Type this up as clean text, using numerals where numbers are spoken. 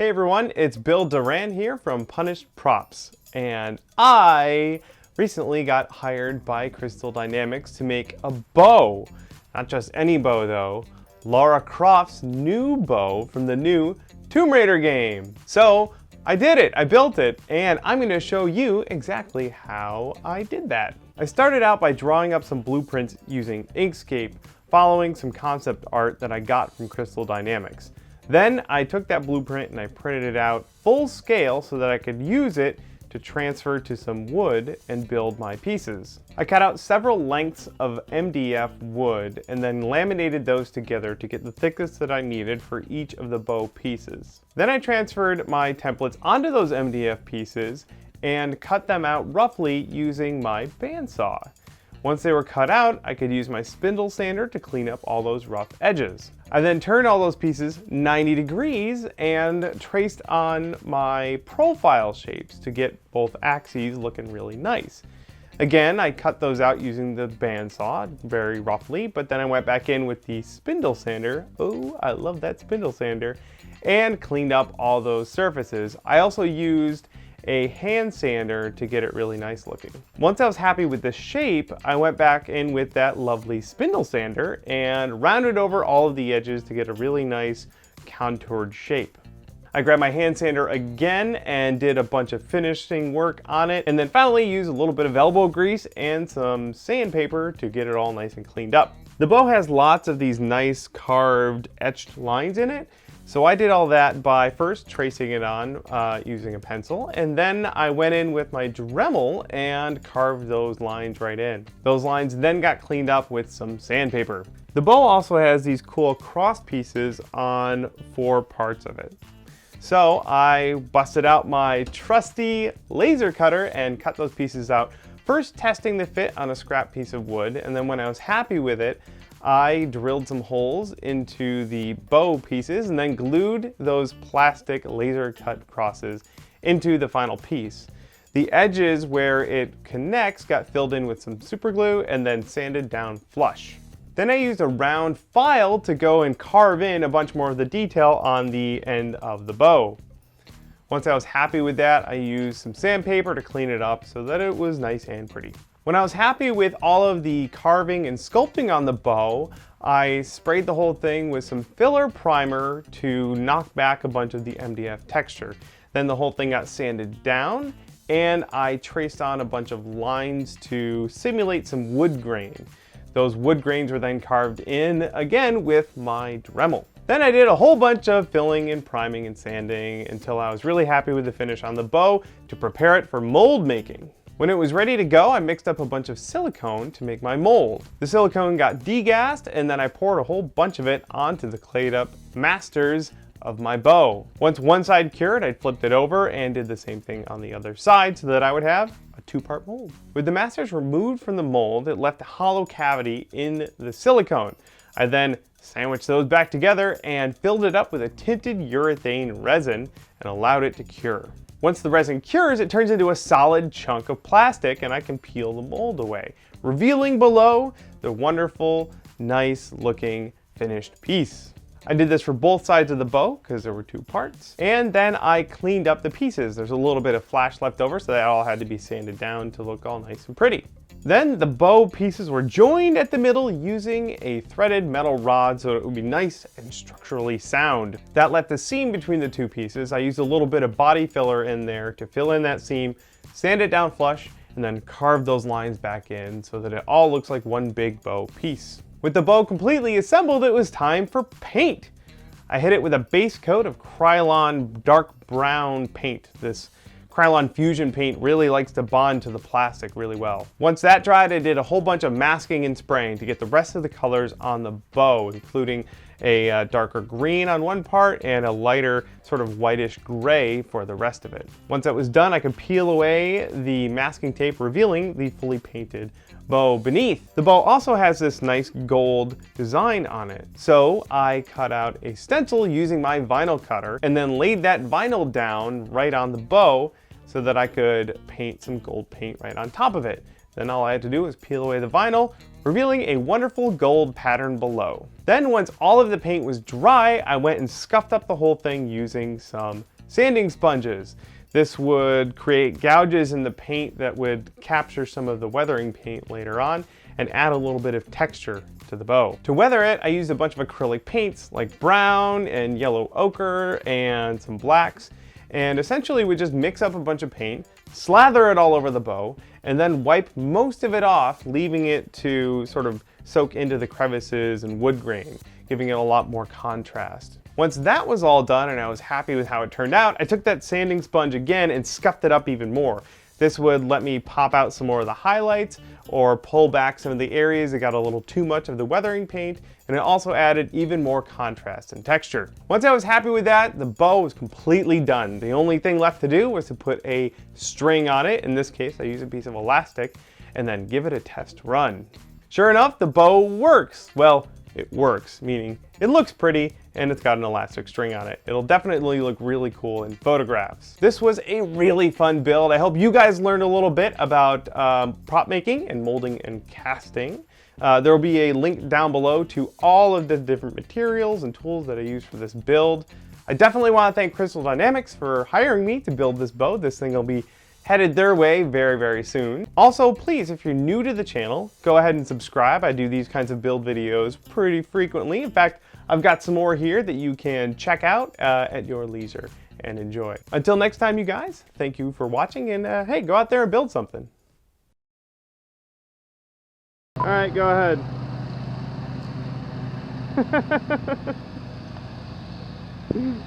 Hey everyone, it's Bill Duran here from Punished Props, and I recently got hired by Crystal Dynamics to make a bow. Not just any bow though, Lara Croft's new bow from the new Tomb Raider game. So I did it, I built it, and I'm going to show you exactly how I did that. I started out by drawing up some blueprints using Inkscape, following some concept art that I got from Crystal Dynamics. Then I took that blueprint and I printed it out full scale so that I could use it to transfer to some wood and build my pieces. I cut out several lengths of MDF wood and then laminated those together to get the thickness that I needed for each of the bow pieces. Then I transferred my templates onto those MDF pieces and cut them out roughly using my bandsaw. Once they were cut out, I could use my spindle sander to clean up all those rough edges. I then turned all those pieces 90 degrees and traced on my profile shapes to get both axes looking really nice. Again, I cut those out using the bandsaw very roughly, but then I went back in with the spindle sander. Oh, I love that spindle sander. And cleaned up all those surfaces. I also used a hand sander to get it really nice looking. Once I was happy with the shape, I went back in with that lovely spindle sander and rounded over all of the edges to get a really nice contoured shape. I grabbed my hand sander again and did a bunch of finishing work on it, and then finally used a little bit of elbow grease and some sandpaper to get it all nice and cleaned up. The bow has lots of these nice carved, etched lines in it. So I did all that by first tracing it on using a pencil, and then I went in with my Dremel and carved those lines right in. Those lines then got cleaned up with some sandpaper. The bow also has these cool cross pieces on 4 parts of it. So I busted out my trusty laser cutter and cut those pieces out, first testing the fit on a scrap piece of wood, and then when I was happy with it, I drilled some holes into the bow pieces and then glued those plastic laser cut crosses into the final piece. The edges where it connects got filled in with some super glue and then sanded down flush. Then I used a round file to go and carve in a bunch more of the detail on the end of the bow. Once I was happy with that, I used some sandpaper to clean it up so that it was nice and pretty. When I was happy with all of the carving and sculpting on the bow, I sprayed the whole thing with some filler primer to knock back a bunch of the MDF texture. Then the whole thing got sanded down, and I traced on a bunch of lines to simulate some wood grain. Those wood grains were then carved in again with my Dremel. Then I did a whole bunch of filling and priming and sanding until I was really happy with the finish on the bow to prepare it for mold making. When it was ready to go, I mixed up a bunch of silicone to make my mold. The silicone got degassed, and then I poured a whole bunch of it onto the clayed up masters of my bow. Once one side cured, I flipped it over and did the same thing on the other side so that I would have a 2-part mold. With the masters removed from the mold, it left a hollow cavity in the silicone. I then sandwiched those back together and filled it up with a tinted urethane resin and allowed it to cure. Once the resin cures, it turns into a solid chunk of plastic and I can peel the mold away, revealing below the wonderful, nice looking finished piece. I did this for both sides of the bow because there were 2 parts. And then I cleaned up the pieces. There's a little bit of flash left over, so that all had to be sanded down to look all nice and pretty. Then the bow pieces were joined at the middle using a threaded metal rod so it would be nice and structurally sound. That left the seam between the 2 pieces. I used a little bit of body filler in there to fill in that seam, sand it down flush, and then carve those lines back in so that it all looks like one big bow piece. With the bow completely assembled, it was time for paint. I hit it with a base coat of Krylon dark brown paint. This Krylon Fusion paint really likes to bond to the plastic really well. Once that dried, I did a whole bunch of masking and spraying to get the rest of the colors on the bow, including a darker green on one part and a lighter sort of whitish gray for the rest of it. Once that was done, I could peel away the masking tape, revealing the fully painted bow beneath. The bow also has this nice gold design on it. So I cut out a stencil using my vinyl cutter and then laid that vinyl down right on the bow so that I could paint some gold paint right on top of it. Then all I had to do was peel away the vinyl, revealing a wonderful gold pattern below. Then once all of the paint was dry, I went and scuffed up the whole thing using some sanding sponges. This would create gouges in the paint that would capture some of the weathering paint later on and add a little bit of texture to the bow. To weather it, I used a bunch of acrylic paints like brown and yellow ochre and some blacks, and essentially we just mix up a bunch of paint, slather it all over the bow, and then wipe most of it off, leaving it to sort of soak into the crevices and wood grain, giving it a lot more contrast. Once that was all done and I was happy with how it turned out, I took that sanding sponge again and scuffed it up even more. This would let me pop out some more of the highlights or pull back some of the areas that got a little too much of the weathering paint, and it also added even more contrast and texture. Once I was happy with that, the bow was completely done. The only thing left to do was to put a string on it. In this case, I used a piece of elastic, and then give it a test run. Sure enough, the bow works. Well, it works, meaning it looks pretty and it's got an elastic string on it. It'll definitely look really cool in photographs. This was a really fun build. I hope you guys learned a little bit about prop making and molding and casting. There will be a link down below to all of the different materials and tools that I used for this build. I definitely want to thank Crystal Dynamics for hiring me to build this bow. This thing will be headed their way very, very soon. Also, please, if you're new to the channel, go ahead and subscribe. I do these kinds of build videos pretty frequently. In fact, I've got some more here that you can check out at your leisure and enjoy. Until next time, you guys, thank you for watching, and hey, go out there and build something. All right, go ahead.